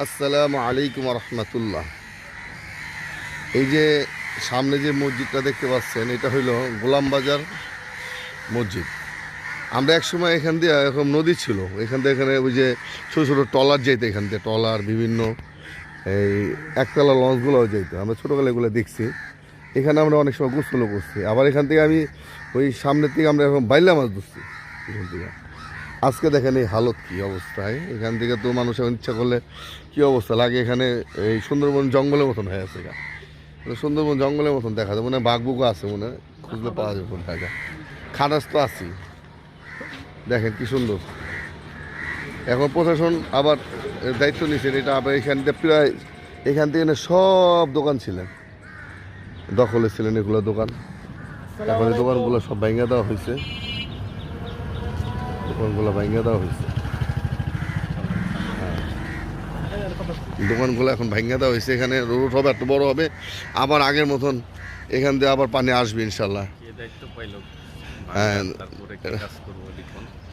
আসসালামু আলাইকুম রহমতুল্লাহ। এই যে সামনে যে মসজিদটা দেখতে পাচ্ছেন, এটা হইল গোলামবাজার মসজিদ। আমরা একসময় এখান দিয়ে এরকম নদী ছিল, এখান থেকে এখানে ওই যে ছোটো ছোটো ট্রলার যেত, এখান থেকে ট্রলার বিভিন্ন এই একতলা লঞ্চগুলোও যেত। আমরা ছোটোবেলা এগুলো দেখছি। এখানে আমরা অনেক সময় গোসলও করছি। আবার এখান থেকে আমি ওই সামনের থেকে আমরা এরকম বাইলা মাছ ধরছি এখান থেকে। আজকে দেখেন এই হালত কী অবস্থায়, এখান থেকে তো মানুষ এখন ইচ্ছা করলে কী অবস্থা লাগে। এখানে এই সুন্দরবন জঙ্গলের মতন হয়ে আছে, সুন্দরবন জঙ্গলের মতন দেখা যায়, মনে হয় বাঘবুকও আছে, মনে হয় খুঁজলে পাওয়া যাবে কোন জায়গা। খাটাস তো আছি, দেখেন কি সুন্দর। এখন প্রশাসন আবার দায়িত্ব নিয়েছেন, এটা আবার এখান থেকে প্রায় এখান থেকে সব দোকান ছিলেন, দখলে ছিলেন এগুলো দোকান। এখন এই দোকানগুলো সব ভেঙে দেওয়া হয়েছে, দোকানগুলো ভেঙে দেওয়া হয়েছে। দোকানগুলো এখন ভেঙে দেওয়া হয়েছে। এখানে রোড হবে, একটু বড় হবে, আবার আগের মতন এখান দিয়ে আবার পানি আসবে ইনশাল্লাহ। হ্যাঁ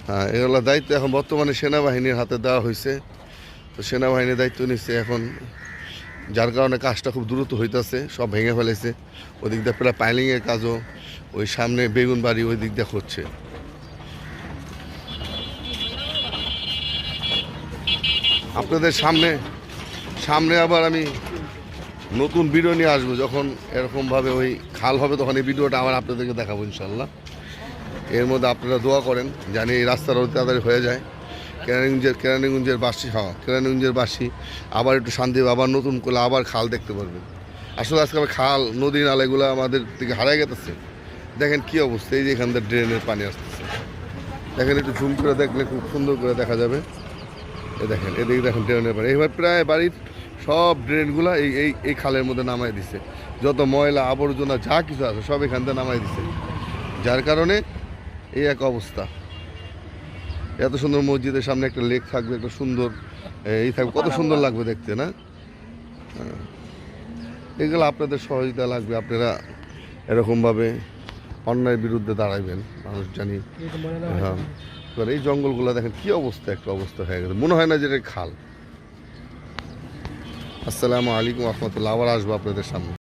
হ্যাঁ, এগুলো দায়িত্ব এখন বর্তমানে সেনাবাহিনীর হাতে দেওয়া হয়েছে। তো সেনাবাহিনী দায়িত্ব নিচ্ছে এখন, যার কারণে কাজটা খুব দ্রুত হইতেছে। সব ভেঙে ফেলেছে। ওই দিক দিয়ে প্রায় পাইলিংয়ের কাজও ওই সামনে বেগুন বাড়ি ওই দিক দিয়ে হচ্ছে। আপনাদের সামনে সামনে আবার আমি নতুন ভিডিও নিয়ে আসবো, যখন এরকমভাবে ওই খাল হবে, তখন এই ভিডিওটা আবার আপনাদেরকে দেখাবো ইনশাল্লাহ। এর মধ্যে আপনারা দোয়া করেন জানি এই রাস্তাটা তাড়াতাড়ি হয়ে যায়। কেরানীগঞ্জের বাসী আবার একটু শান্তি, আবার নতুন করে আবার খাল দেখতে পারবেন। আসলে আজকে খাল নদী নালাগুলো আমাদের থেকে হারাই গেছে। দেখেন কি অবস্থা, এই যে এখান থেকে ড্রেনের পানি আসতেছে, দেখেন একটু ঝুম করে দেখলে খুব সুন্দর করে দেখা যাবে। দেখেন এদিকে দেখেন ড্রেনের পানি, এবার প্রায় বাড়ির সব ড্রেনগুলো এই এই এই খালের মধ্যে নামাই দিছে। যত ময়লা আবর্জনা যা কিছু আছে সব এখান থেকে নামাই দিছে, যার কারণে এই এক অবস্থা। এত সুন্দর মসজিদের সামনে একটা লেক থাকবে, একটা সুন্দর এই থাকবে, কত সুন্দর লাগবে দেখতে না? এগুলো আপনাদের সহযোগিতা লাগবে, আপনারা এরকমভাবে অন্যায়ের বিরুদ্ধে দাঁড়াইবেন। মানুষ জানি হ্যাঁ, এই জঙ্গলগুলো দেখেন কি অবস্থা, একটা অবস্থা হয়ে গেছে, মনে হয় না যে এটা খাল। আসসালামু আলাইকুম রহমতুল্লাহ। আবার আসবো আপনাদের সামনে।